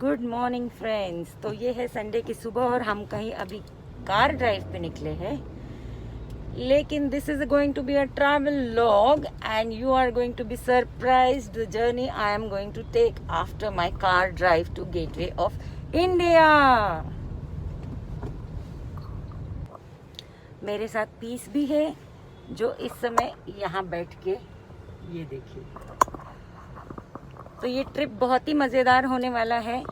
Good morning friends. तो ये है संडे की सुबह और हम कहीं अभी कार ड्राइव पे निकले हैं, लेकिन this is going to be a travel log and you are going to be surprised the journey I am going to take after my car drive to Gateway of India. मेरे साथ piece भी है जो इस समय यहाँ बैठ के ये देखिए। तो ये ट्रिप बहुत ही मज़ेदार होने वाला है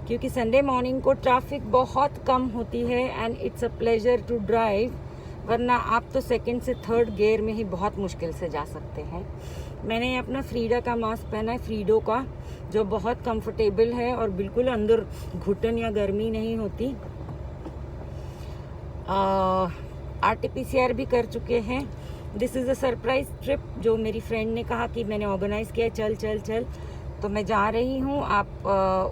क्योंकि संडे मॉर्निंग को ट्रैफिक बहुत कम होती है and it's a pleasure to drive, वरना आप तो सेकंड से थर्ड गियर में ही बहुत मुश्किल से जा सकते हैं। मैंने अपना फ्रीडा का मास्क पहना है, फ्रीडो का, जो बहुत कंफर्टेबल है और बिल्कुल अंदर घुटन या गर्मी नहीं होती। RT-PCR भी कर चुके हैं। This is a surprise trip जो मेरी फ्रेंड ने कहा कि मैंने ऑर्गेनाइज़ किया, चल चल चल, तो मैं जा रही हूँ। आप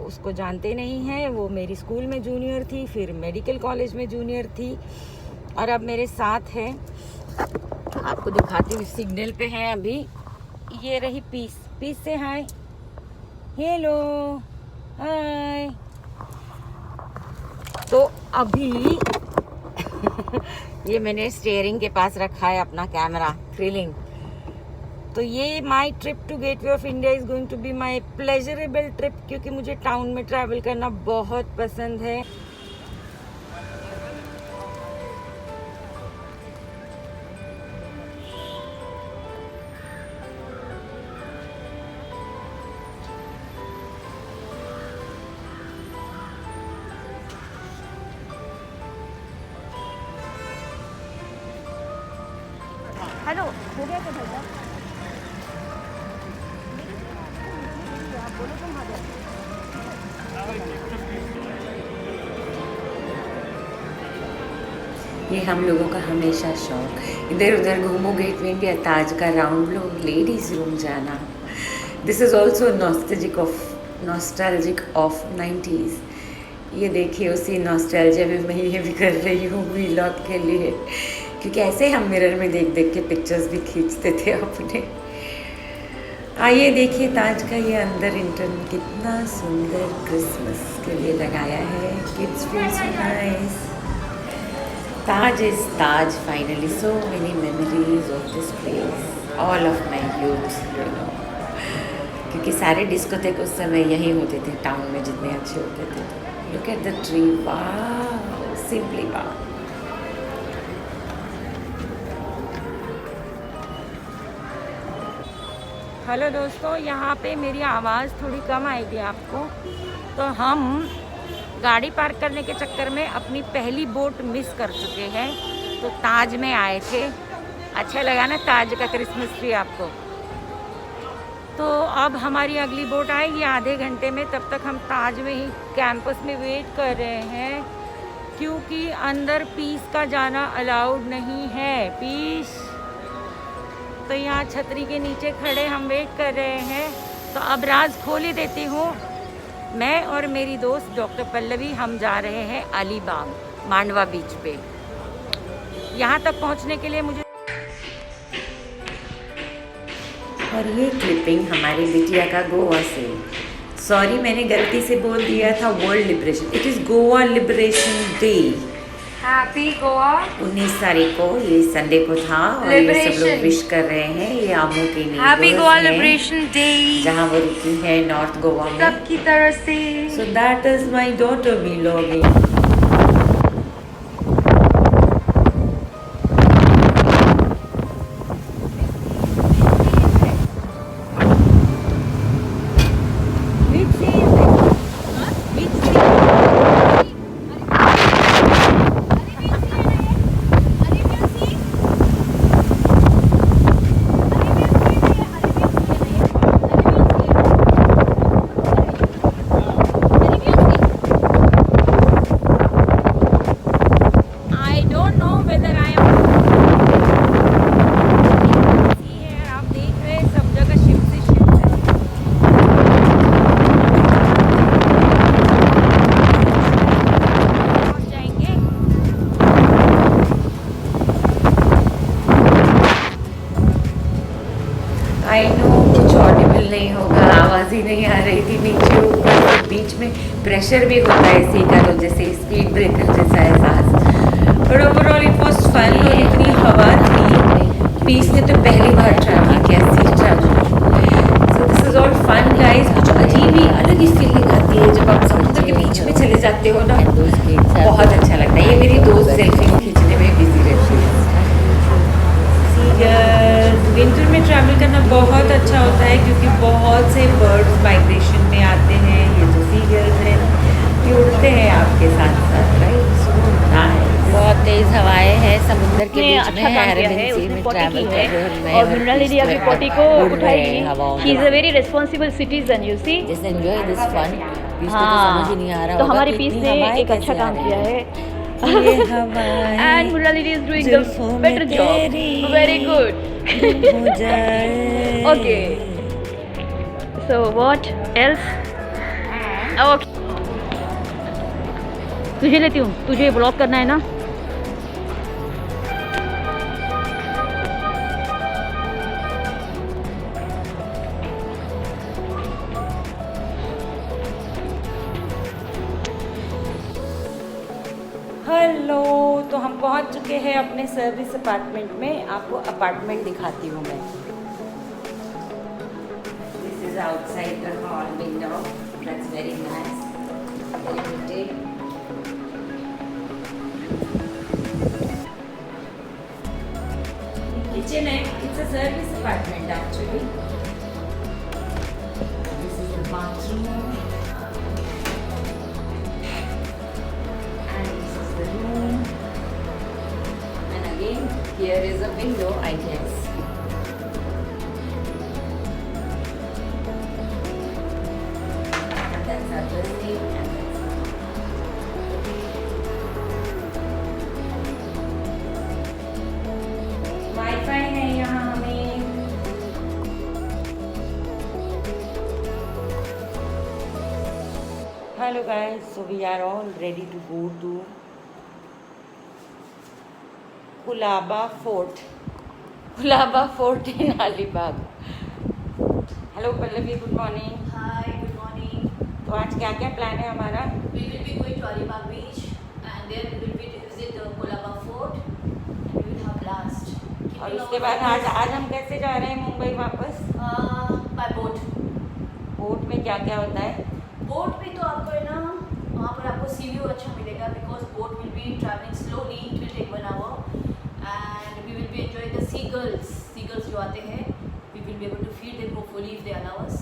उसको जानते नहीं हैं, वो मेरी स्कूल में जूनियर थी, फिर मेडिकल कॉलेज में जूनियर थी और अब मेरे साथ है। आपको दिखाती हूँ, सिग्नल पे हैं अभी। ये रही पीस। पीस से हाय, हेलो, हाय। तो अभी ये मैंने स्टीयरिंग के पास रखा है अपना कैमरा, थ्रिलिंग। तो ये my trip to Gateway of India is going to be my pleasurable trip, क्योंकि मुझे टाउन में ट्रैवल करना बहुत पसंद है। हेलो, हो गया क्या भैया? आप बोलो तुम आ जाओ। ये हम लोगों का हमेशा शौक, इधर उधर घूमो, गेटवे इंडिया, ताज का राउंड लो, लेडीज रूम जाना। This is also nostalgic of 90s। ये देखिए, उसी नॉस्टैल्जिया में मैं ये भी कर रही हूँ व्लॉग के लिए, क्योंकि ऐसे हम मिरर में देख देख के पिक्चर्स भी खींचते थे अपने। आइए देखिए ताज का ये अंदर इंटरन कितना सुंदर क्रिसमस के लिए लगाया है। Kids feel so nice. Taj is Taj finally. So many memories of this place, all of my youth, you know, क्योंकि सारे डिस्कोथेक उस समय यही होते थे टाउन में, जितने अच्छे होते थे। लुक एट द ट्री, वाह, सिंपली वाह। हेलो दोस्तों, यहाँ पे मेरी आवाज़ थोड़ी कम आएगी आपको। तो हम गाड़ी पार्क करने के चक्कर में अपनी पहली बोट मिस कर चुके हैं। तो ताज में आए थे, अच्छा लगा ना ताज का क्रिसमस ट्री आपको। तो अब हमारी अगली बोट आएगी आधे घंटे में, तब तक हम ताज में ही कैंपस में वेट कर रहे हैं, क्योंकि अंदर पीस का जाना अलाउड नहीं है। पीस तो यहाँ छतरी के नीचे खड़े हम वेट कर रहे हैं। तो अब राज खोल ही देती हूँ, मैं और मेरी दोस्त डॉक्टर पल्लवी हम जा रहे हैं अलीबाग, मांडवा बीच पे। यहाँ तक पहुँचने के लिए मुझे, और ये क्लिपिंग हमारी बिटिया का गोवा से। सॉरी, मैंने गलती से बोल दिया था world liberation, it is Goa liberation day. Happy Goa. 19 तारीख को, ये संडे को था, और ये सब लोग विश कर रहे हैं। ये आमू की हैप्पी गोवा लिबरेशन डे, जहाँ वो रुकी है नॉर्थ गोवा में, सबकी तरफ से। So that is my daughter vlogging. Audible नहीं होगा, आवाज़ ही नहीं आ रही थी नीचे ऊपर, तो बीच में प्रेशर भी होता है इसी का, तो जैसे स्पीड ब्रेकर जैसा एहसास। But overall it was fun और इतनी हवा थी। पीस ने तो पहली बार ट्रैवल किया, sea travel. So this is all fun guys. कुछ अजीब ही अलग ही फीलिंग आती है जब आप समुद्र के बीच में चले जाते हो ना, बहुत अच्छा लगता है। ये मेरी दोस्त सेल्फी खींचने में बिजी रहती है। विंटर में ट्रैवल करना बहुत अच्छा होता है क्योंकि बहुत से बर्ड्स माइग्रेशन में आते हैं। ये जो सीगल्स हैं ये उड़ते हैं आपके साथ साथ, राइट? बहुत तेज हवाएं हैं समुद्र के बीच अच्छा में, काम किया है, अरेबियन सी उसने में पोटी ट्रैवल की कर रहे हैं है और मृणाल दीदी अभी पोटी को उठाएगी। She is a very responsible citizen, you see. Just enjoy this fun. हाँ, समझ ही नहीं आ रहा तो होगा हमारी कि पीस इतनी ने हवाएं एक कैसे अच्छा आ काम रही किया हैं। है ये हवाएं एंड मृणाल दीदी is doing the better job, very good. हो जाए। Okay, so what else? Okay, तुझे लेती हूँ, तुझे ब्लॉक करना है ना। हेलो, तो हम पहुंच चुके हैं अपने सर्विस अपार्टमेंट में। आपको अपार्टमेंट दिखाती हूँ मैं। This is outside the hall window, that's very nice, very pretty. Kitchen है, it's a service apartment actually. This is the bathroom. Here is a window, I guess. And that's our building, and that's Wi-Fi है यहाँ हमें। Hello guys, so we are all ready to go to Kolaba fort in Alibag. Hello Pallavi, good morning. Hi, good morning. तो आज क्या क्या plan है हमारा? We will be going to Alibag Beach and then we will be to visit the Colaba Fort and we will have blast. और उसके बाद आज हम कैसे जा रहे हैं मुंबई वापस? By boat. बोट में क्या क्या होता है? बोट में तो आपको है ना वहाँ पर आपको सी व्यू अच्छा मिलेगा because boat will be travelling slowly, it will take 1 hour and we will be enjoying the seagulls जो आते हैं, we will be able to feed them hopefully if they allow us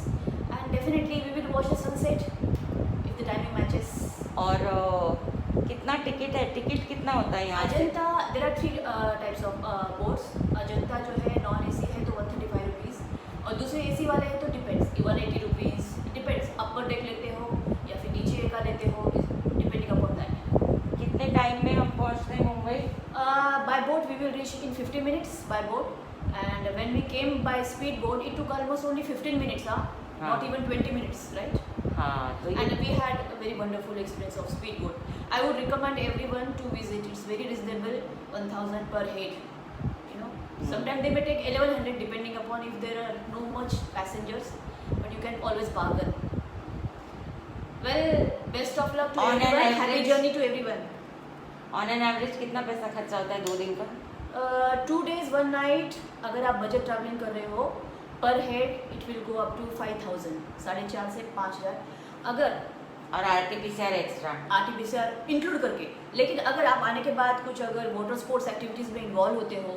and definitely we will watch the sunset if the timing matches. और कितना ticket है? Ticket कितना होता है यहाँ से? Ajanta there are 3 types of boats. Ajanta जो है नॉन AC है तो 135 रुपीज़ और दूसरे AC वाले हैं तो डिपेंड्स 180 रुपीज़, डिपेंड्स अपर डेक लेते हो या फिर नीचे का लेते हो, डिपेंडिंग अपॉन दैट। कितने टाइम में हम पहुँचते हैं Mumbai? By boat we will reach in 50 minutes by boat and when we came by speed boat it took almost only 15 minutes, not even 20 minutes, right? हाँ, तो And we had a very wonderful experience of speedboat. I would recommend everyone to visit. It's very reasonable, 1,000 per head. You know, sometimes they may take 1,100 depending upon if there are no much passengers, but you can always bargain. Well, best of luck to On an everyone. Happy average- journey to everyone. On an average कितना पैसा खर्चा होता है 2 दिन का? 2 days 1 night अगर आप budget travelling कर रहे हो per head it will go up to 5,000, 4,500 से 5,000 अगर और RT-PCR एक्स्ट्रा RT-PCR इंक्लूड करके। लेकिन अगर आप आने के बाद कुछ अगर वाटर स्पोर्ट्स एक्टिविटीज़ में इन्वॉल्व होते हो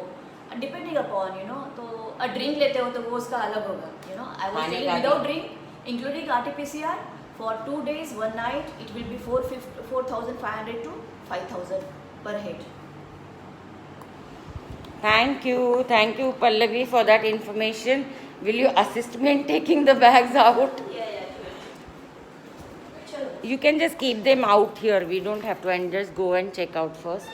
डिपेंडिंग अपॉन यू नो तो ड्रिंक लेते हो तो वो उसका अलग होगा, you know. I was telling without drink including RT-PCR for 2 days 1 night it will be 4,500 to 5,000 per head. Thank you Pallavi for that information. Will you assist me in taking the bags out? Yeah, sure. Chalo. You can just keep them out here. We don't have to, and just go and check out first.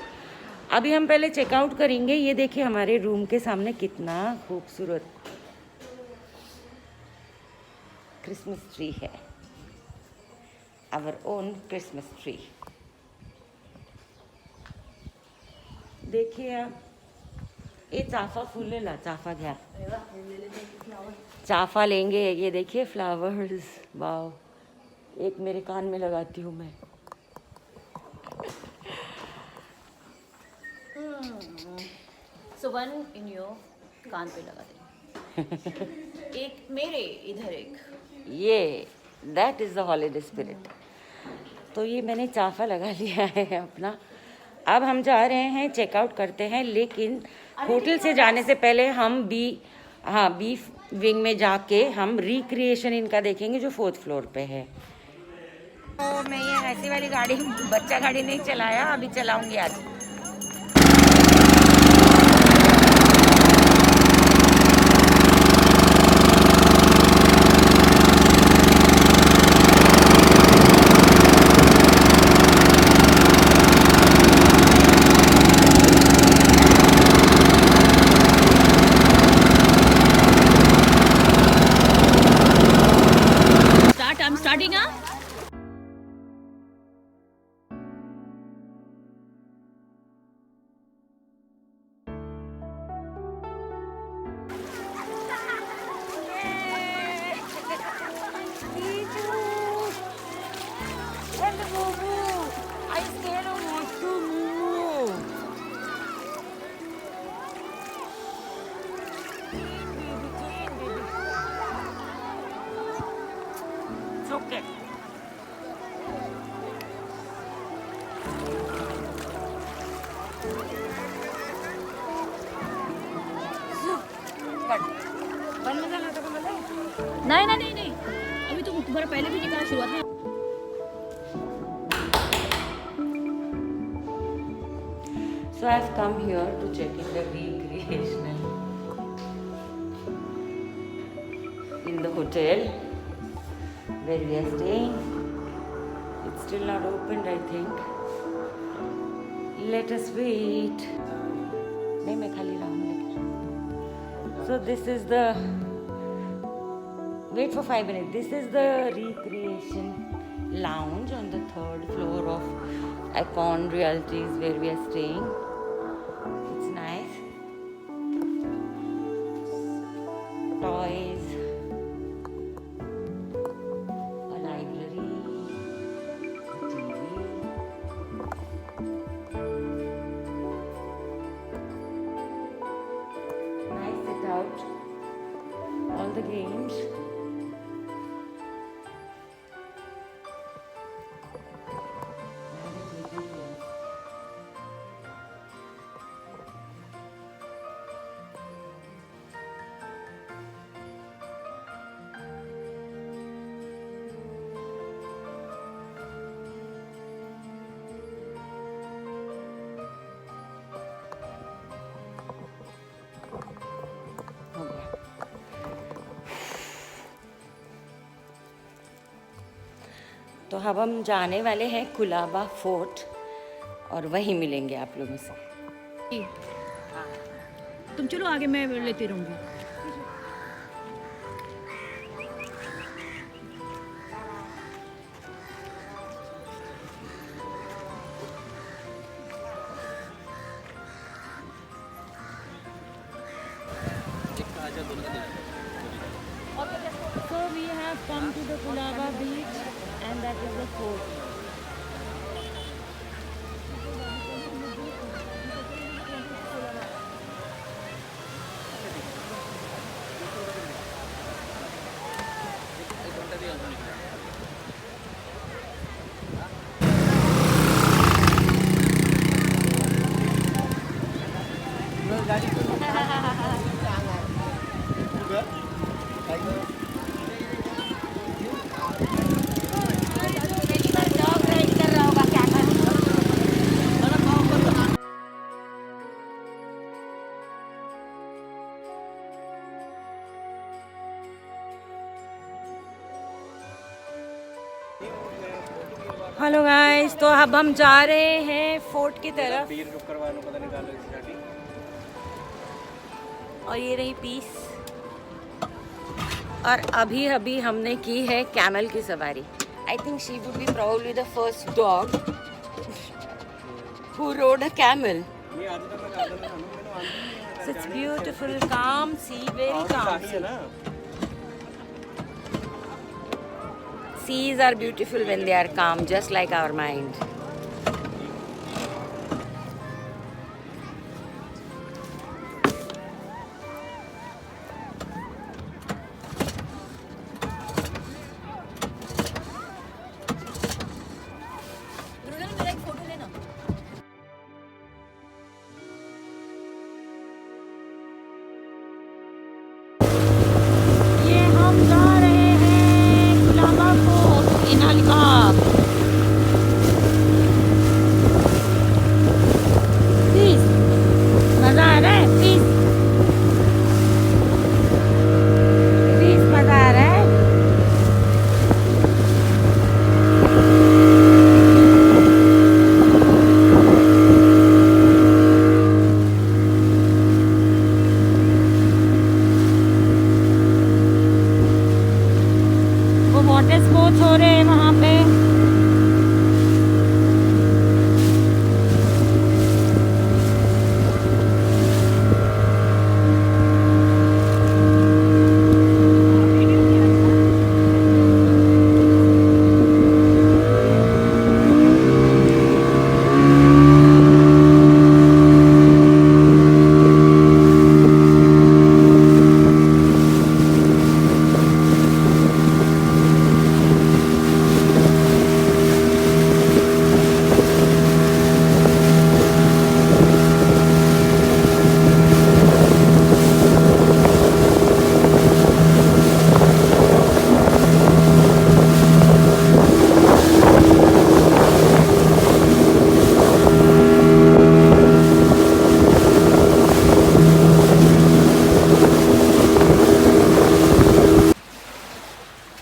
अभी हम पहले checkout करेंगे। ये देखिए हमारे room के सामने कितना खूबसूरत क्रिसमस ट्री है, आवर ओन क्रिसमस ट्री। देखिए आप, ये चाफा फुलेला, चाफा घ्या, चाफा लेंगे। ये देखिए फ्लावर्स, वाओ। एक मेरे कान में लगाती हूँ मैं। सो वन इन योर कान पे लगा दें। एक मेरे इधर एक। ये that is the holiday spirit. तो ये मैंने चाफा लगा लिया है अपना। अब हम जा रहे हैं, चेकआउट करते हैं, लेकिन होटल से जाने से पहले हम बीफ विंग में जाके हम रिक्रिएशन इनका देखेंगे जो 4th फ्लोर पे है। तो मैं ये ऐसी वाली गाड़ी, बच्चा गाड़ी नहीं चलाया, अभी चलाऊंगी आज। I'm starting now. Okay. नहीं अभी तो तुम्हारा पहले भी निकाला शुरुआत में। So I've come here to check in the recreational in the hotel where we are staying. It's still not opened, I think. Let us wait. नहीं, मैं खाली रहूँगी। So this is the, wait for 5 minutes. This is the recreation lounge on the 3rd floor of Icon Realties where we are staying. It's nice. Toys. A library. A TV. Nice set out. All the games. हो गया। तो अब हम जाने वाले हैं Colaba fort और वहीं मिलेंगे आप लोगों से। तुम चलो आगे, मैं लेती रहूंगी। So we have come to the Kulaba beach and that is the fort. Hello guys, तो अब हम जा रहे हैं फोर्ट की तरफ और ये रही पीस। और अभी अभी हमने की है कैमल की सवारी। I think she would be probably the first dog who wrote a camel. It's beautiful, काम सी, very calm C. seas are beautiful when they are calm, just like our mind. मेरा एक फोटो लेना। ये हम जा रहे हैं Gulaba fort in Alibag. Please मजा आ रहा है, प्लीज प्लीज मजा आ रहा है। वो वाटर स्पोर्ट्स हो रहे हैं वहाँ पे।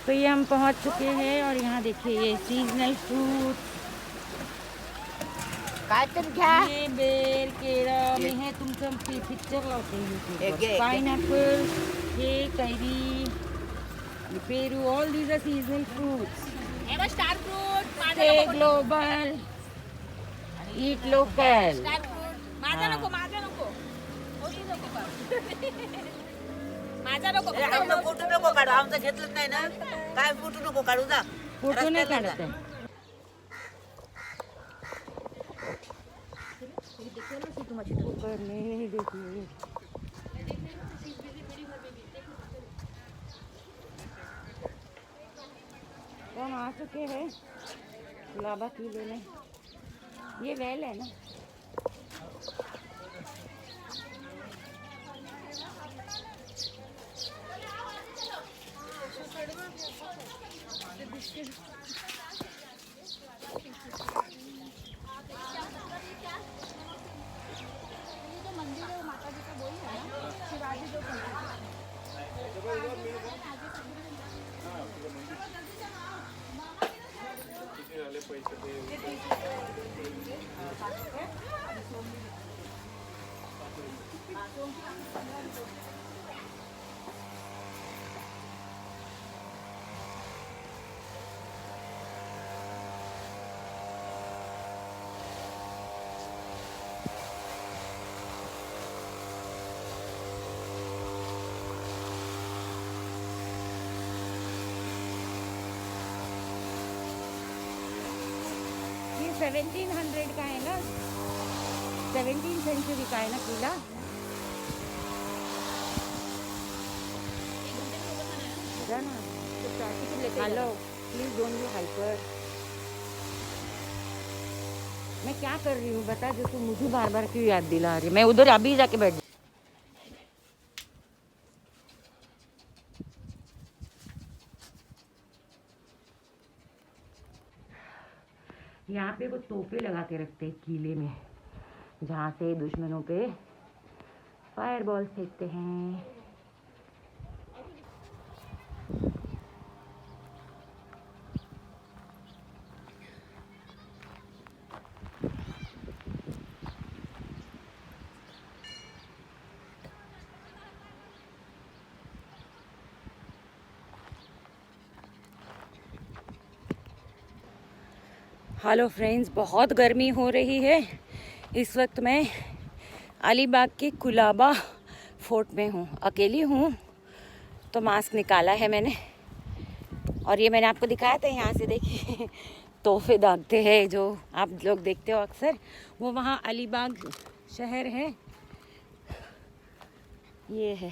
तो ये हम पहुंच चुके हैं और यहाँ देखिए ये सीजनल फ्रूट, ये बेर केरा में है, तुमचं पिक्चर लावते पाइनएप्पल, ये कैरी, ये पेरू, all these are seasonal fruits. Star fruit, stay global, eat local. माझा नको, माझा नको, मोठी नको का? माझा नको, फोटो नको काढू, आमचं घेतलं नाही ना, काय फोटो नको काढू जा. फोटो नहीं काढ़ते हैं। तो हम आ चुके हैं गुलाबा किले में। ये वेल है ना, ये 1700 का है ना, 17th सेंचुरी का है ना किला। Hello please don't be hyper. मैं क्या कर रही हूँ बता, जो तू मुझे बार बार क्यों याद दिला रही है? मैं उधर अभी जाके बैठ। यहाँ पे वो तोपे लगा के रखते हैं किले में, जहाँ से दुश्मनों पे फायर बॉल फेंकते हैं। हेलो फ्रेंड्स, बहुत गर्मी हो रही है। इस वक्त मैं अलीबाग के कुलाबा फोर्ट में हूँ, अकेली हूँ, तो मास्क निकाला है मैंने और ये मैंने आपको दिखाया था, यहाँ से देखिए तोहफे दागते हैं जो आप लोग देखते हो अक्सर, वो वहाँ अलीबाग शहर है, ये है।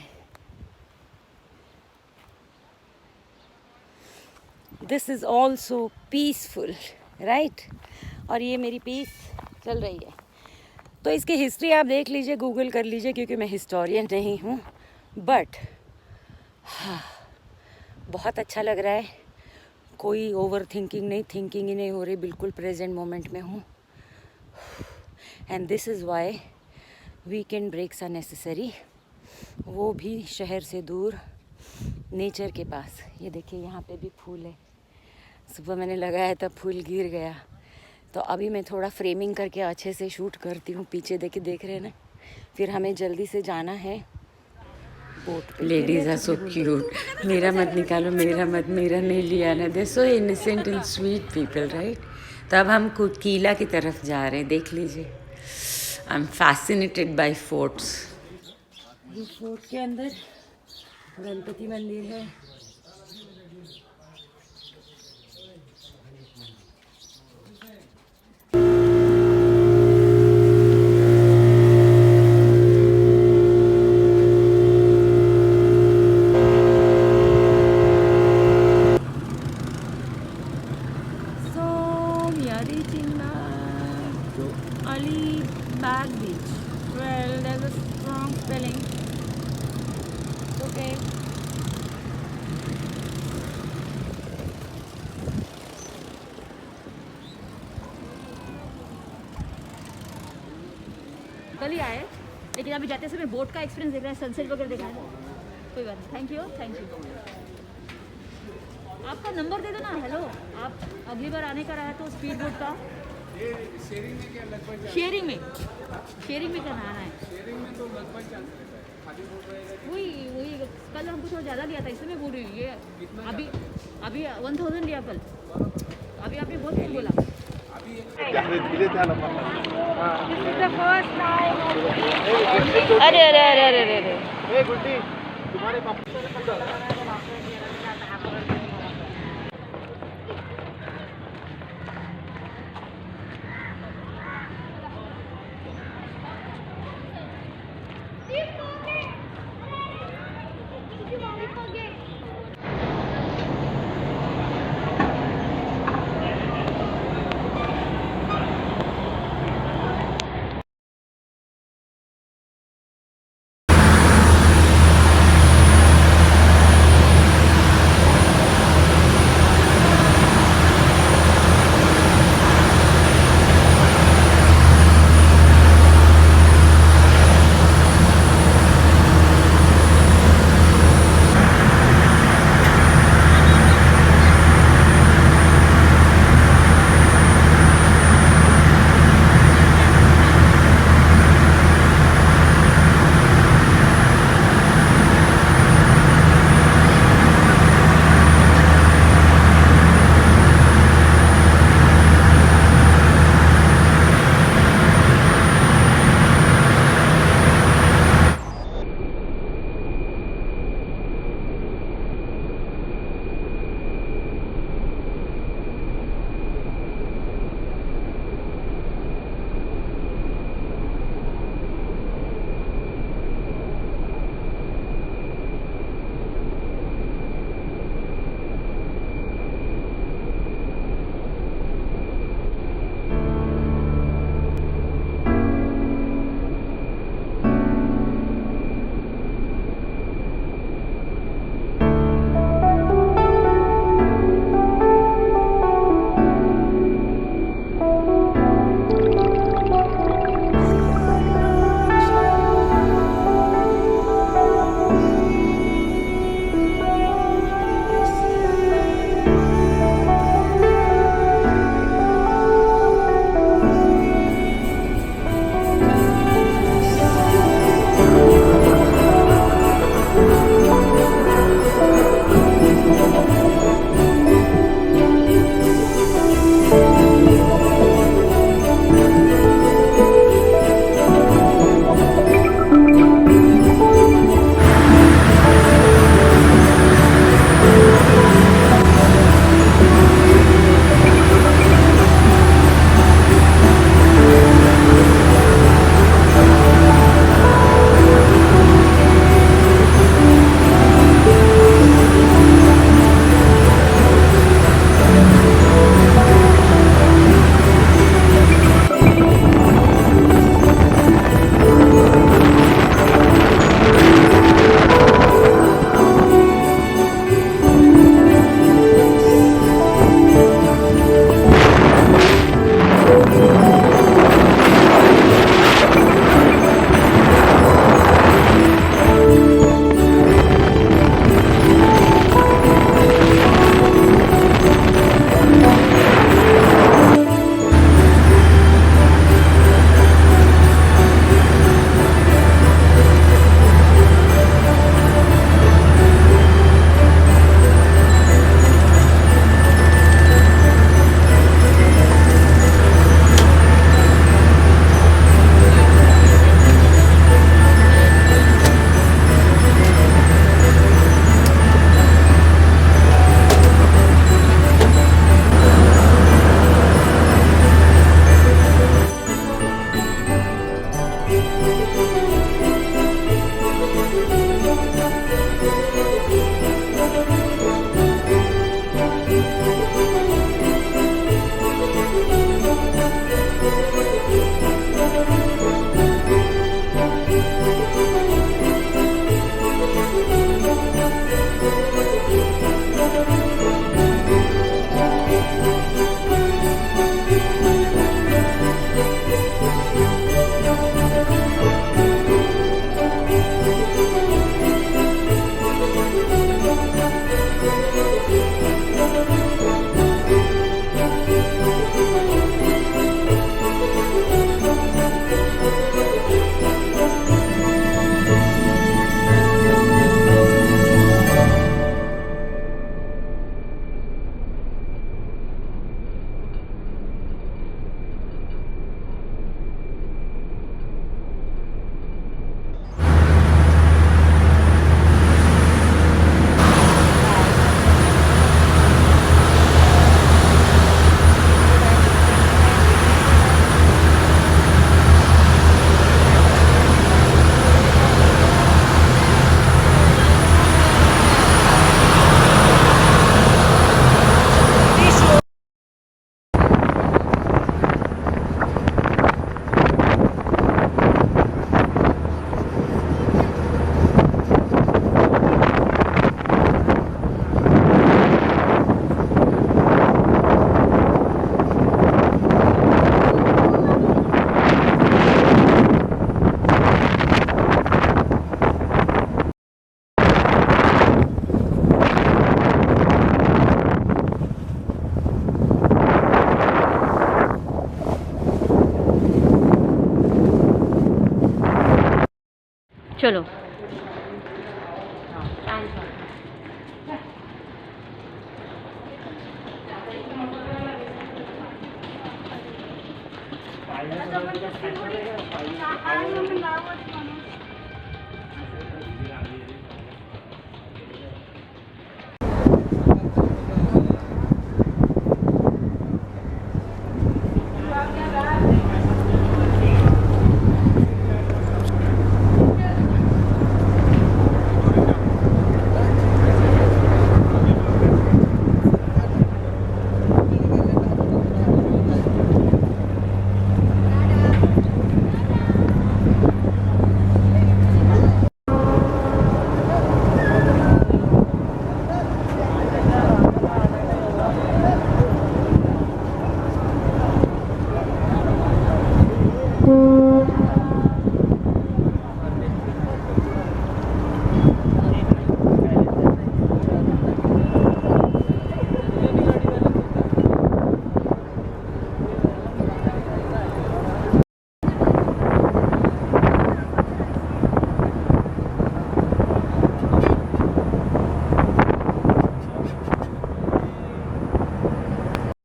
This is also peaceful, right. और ये मेरी पीस चल रही है। तो इसकी हिस्ट्री आप देख लीजिए, गूगल कर लीजिए, क्योंकि मैं हिस्टोरियन नहीं हूँ, बट हाँ बहुत अच्छा लग रहा है। कोई ओवर थिंकिंग नहीं, थिंकिंग ही नहीं हो रही, बिल्कुल प्रेजेंट मोमेंट में हूँ। And this is why weekend breaks are necessary, वो भी शहर से दूर, नेचर के पास। ये देखिए यहाँ पे भी फूल है, सुबह मैंने लगाया था, फूल गिर गया, तो अभी मैं थोड़ा फ्रेमिंग करके अच्छे से शूट करती हूँ। पीछे देखिए, देख रहे हैं ना। फिर हमें जल्दी से जाना है बोट पे। Ladies are so cute. मेरा मत निकालो, मेरा मत, मेरा नहीं लिया ना। They so innocent and sweet people, right. तो अब हम किला की तरफ जा रहे हैं, देख लीजिए। I am fascinated by forts. ये फोर्ट के अंदर गणपति मंदिर है। Alibag Beach. Well, there's a strong spelling. It's okay. कल ही आए, लेकिन अभी जाते समय बोट का एक्सपीरियंस देख रहे हैं, सनसेट वगैरह देखना है। कोई बात नहीं, थैंक यू, थैंक यू। आपका नंबर दे दो ना। हेलो, आप अगली बार आने का रहा तो स्पीड बोट का शेयरिंग में क्या लगभग, शेयरिंग में क्या आना है, शेयरिंग में तो लगभग वही कल हमको थोड़ा ज़्यादा लिया था, इसलिए मैं बोल रही हूँ। ये अभी 1000 लिया कल, अभी आपने बहुत कम बोला। अरे अरे अरे अरे अरे गुड्डी, तुम्हारे पापा चलो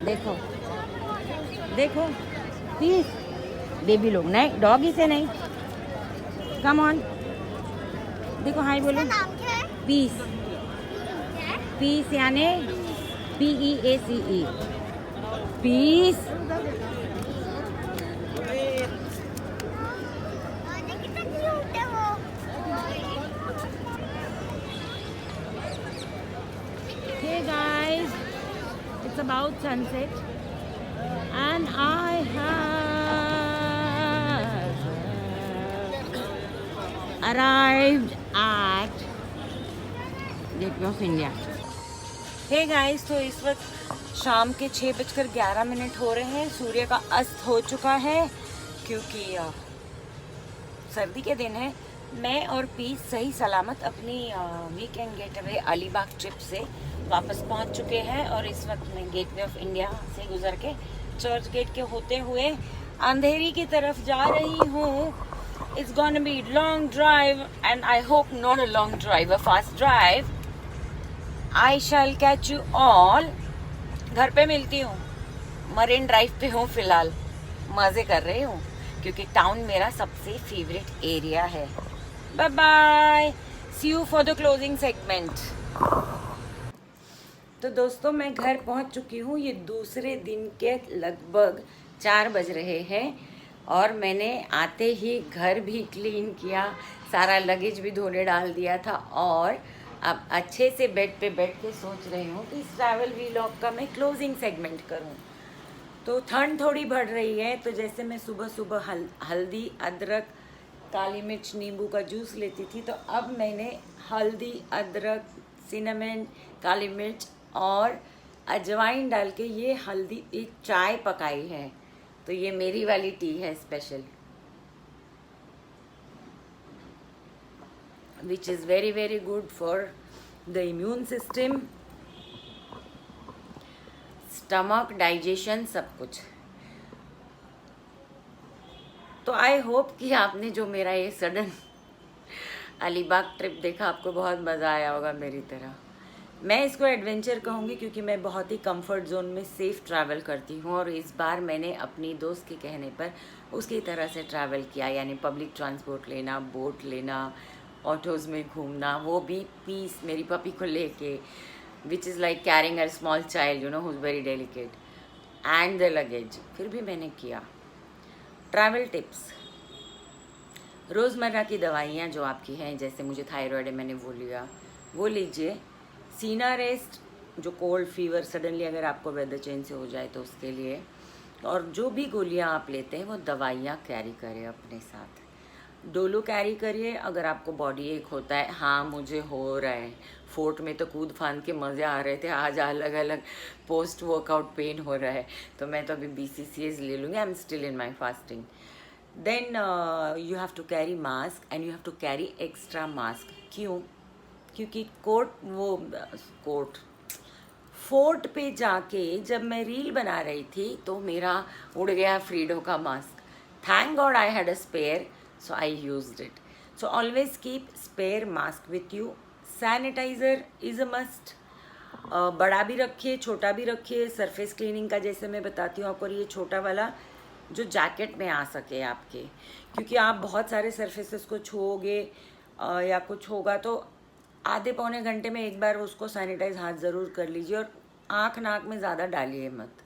देखो देखो पीस बेबी लोग नहीं डॉगी से नहीं कम ऑन देखो हाय बोलो पीस पीस यानी PEACE peace Hey guys, it's about sunset and I have arrived at Gateway of India. Hey guys, तो इस वक्त शाम के 6:11 हो रहे हैं। सूर्य का अस्त हो चुका है क्योंकि सर्दी के दिन है। मैं और पीस सही सलामत अपनी वीकेंड गेटवे अलीबाग ट्रिप से वापस पहुंच चुके हैं और इस वक्त मैं गेटवे ऑफ इंडिया से गुजर के चर्च गेट के होते हुए अंधेरी की तरफ जा रही हूँ। It's gonna be long drive and I hope not a long drive, a fast drive. I shall catch you all. घर पे मिलती हूँ, मरीन ड्राइव पे हूँ फिलहाल, मज़े कर रही हूँ क्योंकि टाउन मेरा सबसे फेवरेट एरिया है। Bye bye, see you for the closing segment. तो दोस्तों, मैं घर पहुँच चुकी हूँ। ये दूसरे दिन के लगभग 4 बज रहे हैं और मैंने आते ही घर भी क्लीन किया, सारा लगेज भी धोने डाल दिया था और अब अच्छे से बेड पे बैठ के सोच रही हूँ कि इस ट्रैवल व्लॉग का मैं क्लोजिंग सेगमेंट करूँ। तो ठंड थोड़ी बढ़ रही है, तो जैसे मैं सुबह सुबह हल्दी, अदरक, काली मिर्च, नींबू का जूस लेती थी, तो अब मैंने हल्दी, अदरक, सिनेमन, काली मिर्च और अजवाइन डाल के ये हल्दी एक चाय पकाई है। तो ये मेरी वाली टी है special, which is very very good for the immune system, stomach, digestion, सब कुछ। तो आई होप कि आपने जो मेरा ये सडन अलीबाग ट्रिप देखा, आपको बहुत मज़ा आया होगा मेरी तरह। मैं इसको एडवेंचर कहूँगी क्योंकि मैं बहुत ही कंफर्ट जोन में सेफ़ ट्रैवल करती हूँ और इस बार मैंने अपनी दोस्त के कहने पर उसकी तरह से ट्रैवल किया, यानी पब्लिक ट्रांसपोर्ट लेना, बोट लेना, ऑटोज़ में घूमना, वो भी पीस मेरी पपी को लेके, which is like carrying a small child, you know, who is very delicate, and the luggage. फिर भी मैंने किया। ट्रैवल टिप्स, रोज़मर्रा की दवाइयाँ जो आपकी हैं, जैसे मुझे थायराइड है, मैंने वो लिया, वो लीजिए। सीना रेस्ट, जो कोल्ड फीवर सडनली अगर आपको वेदर चेंज से हो जाए तो उसके लिए, और जो भी गोलियाँ आप लेते हैं वो दवाइयाँ कैरी करें अपने साथ। डोलो कैरी करिए अगर आपको बॉडी एक होता है। हाँ, मुझे हो रहा है, फोर्ट में तो कूद फांद के मज़े आ रहे थे, आज अलग अलग पोस्ट वर्कआउट पेन हो रहा है, तो मैं तो अभी BCCAs ले लूँगी। I am still in my fasting. Then you have to carry mask and you have to carry extra mask. क्यों? क्योंकि फोर्ट पे जाके जब मैं रील बना रही थी तो मेरा उड़ गया फ्रीडो का mask. Thank God I had a spare, so I used it. So always keep spare mask with you. Sanitiser is a must. बड़ा भी रखिए, छोटा भी रखिए. सरफेस क्लीनिंग का जैसे मैं बताती हूँ आपको, ये छोटा वाला जो जैकेट में आ सके आपके, क्योंकि आप बहुत सारे सरफेसेस को छूओगे या कुछ होगा तो आधे पौने घंटे में एक बार उसको सैनिटाइज हाथ ज़रूर कर लीजिए. और आँख नाक में ज़्यादा डालिए मत.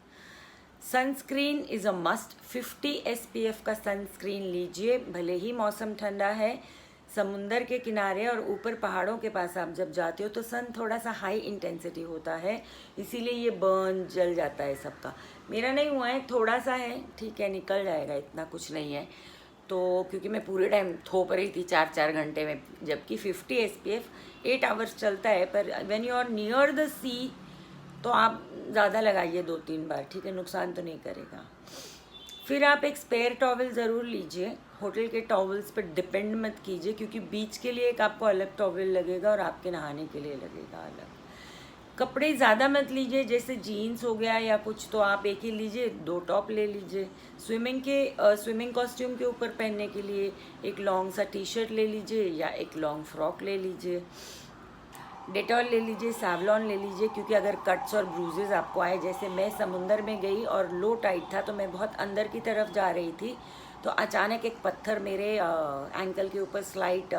Sunscreen is a must. 50 SPF का सनस्क्रीन लीजिए. भले ही मौसम ठंडा है, समुंदर के किनारे और ऊपर पहाड़ों के पास आप जब जाते हो तो सन थोड़ा सा हाई इंटेंसिटी होता है, इसीलिए ये बर्न जल जाता है सबका. मेरा नहीं हुआ है, थोड़ा सा है, ठीक है, निकल जाएगा, इतना कुछ नहीं है. तो क्योंकि मैं पूरे टाइम थोप रही थी 4-4 घंटे में, जबकि 50 SPF 8 आवर्स चलता है. पर when you are near the sea तो आप ज़्यादा लगाइए 2-3 बार, ठीक है, नुकसान तो नहीं करेगा. फिर आप एक स्पेयर टॉवल ज़रूर लीजिए. होटल के टॉवल्स पर डिपेंड मत कीजिए, क्योंकि बीच के लिए एक आपको अलग टॉवल लगेगा और आपके नहाने के लिए लगेगा अलग. कपड़े ज़्यादा मत लीजिए, जैसे जीन्स हो गया या कुछ, तो आप एक ही लीजिए, 2 टॉप ले लीजिए. स्विमिंग कॉस्ट्यूम के ऊपर पहनने के लिए एक लॉन्ग सा टी शर्ट ले लीजिए या एक लॉन्ग फ्रॉक ले लीजिए. डेटॉल ले लीजिए, सैवलॉन ले लीजिए, क्योंकि अगर कट्स और ब्रूजेस आपको आए, जैसे मैं समुंदर में गई और लो टाइड था तो मैं बहुत अंदर की तरफ जा रही थी, तो अचानक एक पत्थर मेरे एंकल के ऊपर स्लाइट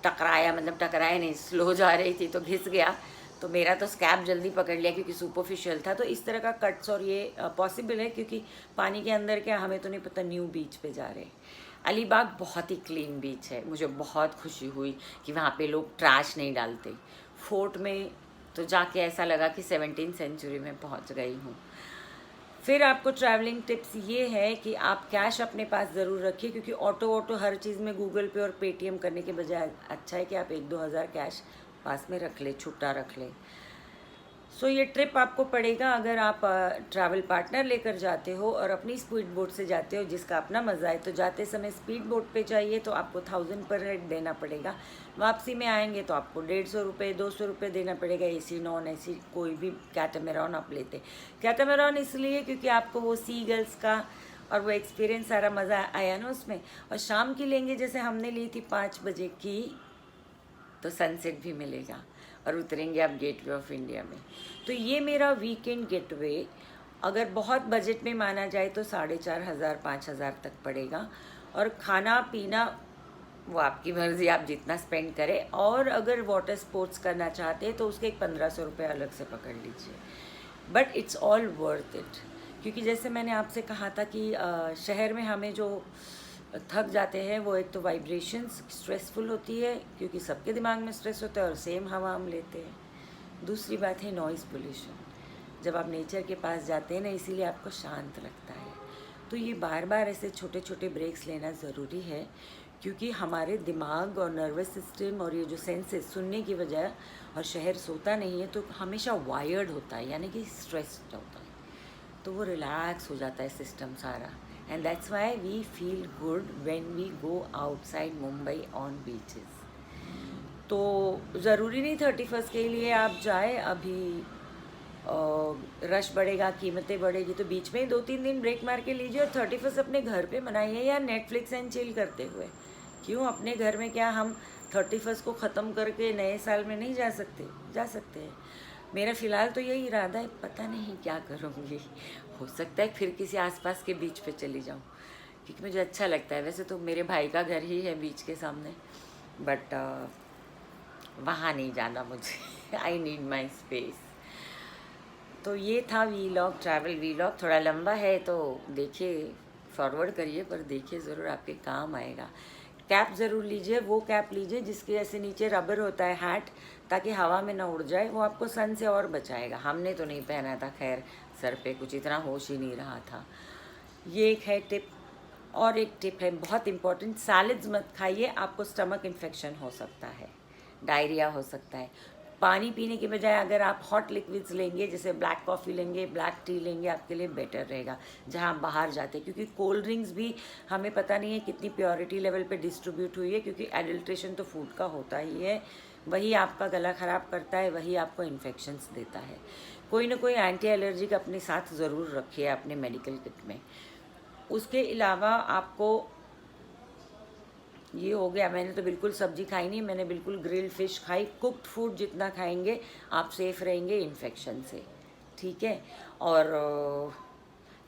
टकराया, मतलब टकराया नहीं, स्लो जा रही थी तो घिस गया, तो मेरा तो स्कैब जल्दी पकड़ लिया क्योंकि सुपरफिशियल था. तो इस तरह का कट्स और ये पॉसिबल है, क्योंकि पानी के अंदर क्या, हमें तो नहीं पता, न्यू बीच पे जा रहे. अलीबाग बहुत ही क्लीन बीच है, मुझे बहुत खुशी हुई कि वहाँ पे लोग ट्रैश नहीं डालते. फोर्ट में तो जाके ऐसा लगा कि 17वीं सेंचुरी में पहुँच गई हूँ. फिर आपको ट्रैवलिंग टिप्स ये है कि आप कैश अपने पास ज़रूर रखिए, क्योंकि ऑटो हर चीज़ में गूगल पे और पेटीएम करने के बजाय अच्छा है कि आप 1-2 हज़ार कैश पास में रख ले, छुट्टा रख ले. सो ये ट्रिप आपको पड़ेगा अगर आप ट्रैवल पार्टनर लेकर जाते हो और अपनी स्पीड बोट से जाते हो, जिसका अपना मज़ा है. तो जाते समय स्पीड बोट पे चाहिए तो आपको 1000 पर हेड देना पड़ेगा. वापसी में आएंगे तो आपको 150 रुपये 200 रुपये देना पड़ेगा. एसी नॉन एसी कोई भी कैटामैरान आप लेते. कैटामैरान इसलिए क्योंकि आपको वो सी गर्ल्स का और वो एक्सपीरियंस सारा मज़ा आया ना उसमें. और शाम की लेंगे, जैसे हमने ली थी 5 बजे की, तो सनसेट भी मिलेगा और उतरेंगे आप गेटवे ऑफ इंडिया में. तो ये मेरा वीकेंड गेटवे अगर बहुत बजट में माना जाए तो 4500-5000 तक पड़ेगा. और खाना पीना वो आपकी मर्ज़ी, आप जितना स्पेंड करें. और अगर वाटर स्पोर्ट्स करना चाहते हैं तो उसके 1500 रुपये अलग से पकड़ लीजिए. But it's all worth it, क्योंकि जैसे मैंने आपसे कहा था कि शहर में हमें जो थक जाते हैं, वो एक तो वाइब्रेशंस स्ट्रेसफुल होती है, क्योंकि सबके दिमाग में स्ट्रेस होता है और सेम हवा हम लेते हैं. दूसरी बात है नॉइज़ पोल्यूशन. जब आप नेचर के पास जाते हैं ना, इसीलिए आपको शांत लगता है. तो ये बार बार ऐसे छोटे छोटे ब्रेक्स लेना ज़रूरी है, क्योंकि हमारे दिमाग और नर्वस सिस्टम और ये जो सेंसेस सुनने की वजह, और शहर सोता नहीं है तो हमेशा वायर्ड होता है, यानी कि स्ट्रेस्ड होता है. तो वो रिलैक्स हो जाता है सिस्टम सारा. And that's why we feel good when we go outside Mumbai on beaches. तो ज़रूरी नहीं 31st के लिए आप जाए. अभी रश बढ़ेगा, कीमतें बढ़ेगी, तो बीच में 2-3 दिन ब्रेक मार के लीजिए और 31st अपने घर पे मनाइए, या नेटफ्लिक्स एंड चिल करते हुए. क्यों अपने घर में, क्या हम 31st को ख़त्म करके नए साल में नहीं जा सकते? जा सकते हैं. मेरा फ़िलहाल तो यही इरादा है, पता नहीं क्या करूँगी. हो सकता है फिर किसी आसपास के बीच पे चली जाऊँ, क्योंकि मुझे अच्छा लगता है. वैसे तो मेरे भाई का घर ही है बीच के सामने, बट वहाँ नहीं जाना मुझे. I need my space. तो ये था वीलॉग, ट्रैवल वीलॉग. थोड़ा लंबा है तो देखिए, फॉरवर्ड करिए, पर देखिए ज़रूर, आपके काम आएगा. कैप ज़रूर लीजिए, वो कैप लीजिए जिसके ऐसे नीचे रबर होता है, हैट, ताकि हवा में ना उड़ जाए. वो आपको सन से और बचाएगा. हमने तो नहीं पहना था, खैर सर पे कुछ इतना होश ही नहीं रहा था. ये एक है टिप. और एक टिप है बहुत इम्पॉर्टेंट, सैलड्स मत खाइए, आपको स्टमक इन्फेक्शन हो सकता है, डायरिया हो सकता है. पानी पीने के बजाय अगर आप हॉट लिक्विड्स लेंगे, जैसे ब्लैक कॉफ़ी लेंगे, ब्लैक टी लेंगे, आपके लिए बेटर रहेगा जहाँ आप बाहर जाते हैं. क्योंकि कोल्ड ड्रिंक्स भी हमें पता नहीं है कितनी प्योरिटी लेवल पे डिस्ट्रीब्यूट हुई है, क्योंकि एडल्ट्रेशन तो फूड का होता ही है. वही आपका गला ख़राब करता है, वही आपको इन्फेक्शंस देता है. कोई ना कोई एंटी एलर्जिक अपने साथ ज़रूर रखिए अपने मेडिकल किट में. उसके अलावा आपको ये हो गया। मैंने तो बिल्कुल सब्जी खाई नहीं, मैंने बिल्कुल ग्रिल्ड फिश खाई। कुक्ड फूड जितना खाएंगे आप सेफ रहेंगे इन्फेक्शन से, ठीक है। और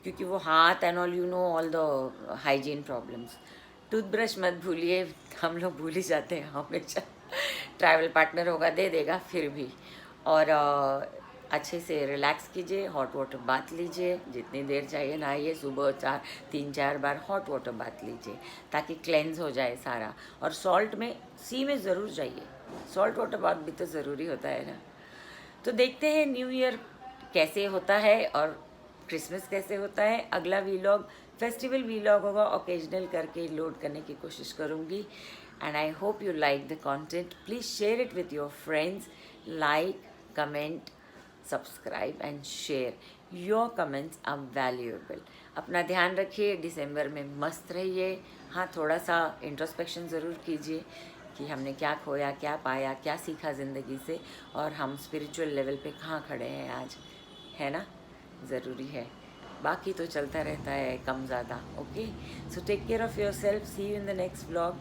क्योंकि वो हाथ and all, you know all the hygiene problems. Toothbrush मत भूलिए, हम लोग भूल ही जाते हैं हमेशा। ट्रैवल पार्टनर होगा दे देगा फिर भी। और अच्छे से रिलैक्स कीजिए, हॉट वाटर बाथ लीजिए, जितनी देर चाहिए नहाइए। सुबह 3-4 बार हॉट वाटर बाथ लीजिए ताकि क्लेंज हो जाए सारा। और सॉल्ट में सी में ज़रूर जाइए, सॉल्ट वाटर बाथ भी तो ज़रूरी होता है ना। तो देखते हैं न्यू ईयर कैसे होता है और क्रिसमस कैसे होता है। अगला वीलॉग फेस्टिवल वीलॉग होगा, ओकेजनल करके लोड करने की कोशिश करूँगी। And I hope you like the content. Please share it with your friends, like, comment, subscribe and share. Your comments are valuable. अपना ध्यान रखिए, दिसंबर में मस्त रहिए। हाँ, थोड़ा सा इंट्रोस्पेक्शन ज़रूर कीजिए कि हमने क्या खोया, क्या पाया, क्या सीखा ज़िंदगी से, और हम स्पिरिचुअल लेवल पे कहाँ खड़े हैं आज, है ना। ज़रूरी है, बाकी तो चलता रहता है कम ज़्यादा। Okay, so take care of yourself. See you in the next vlog.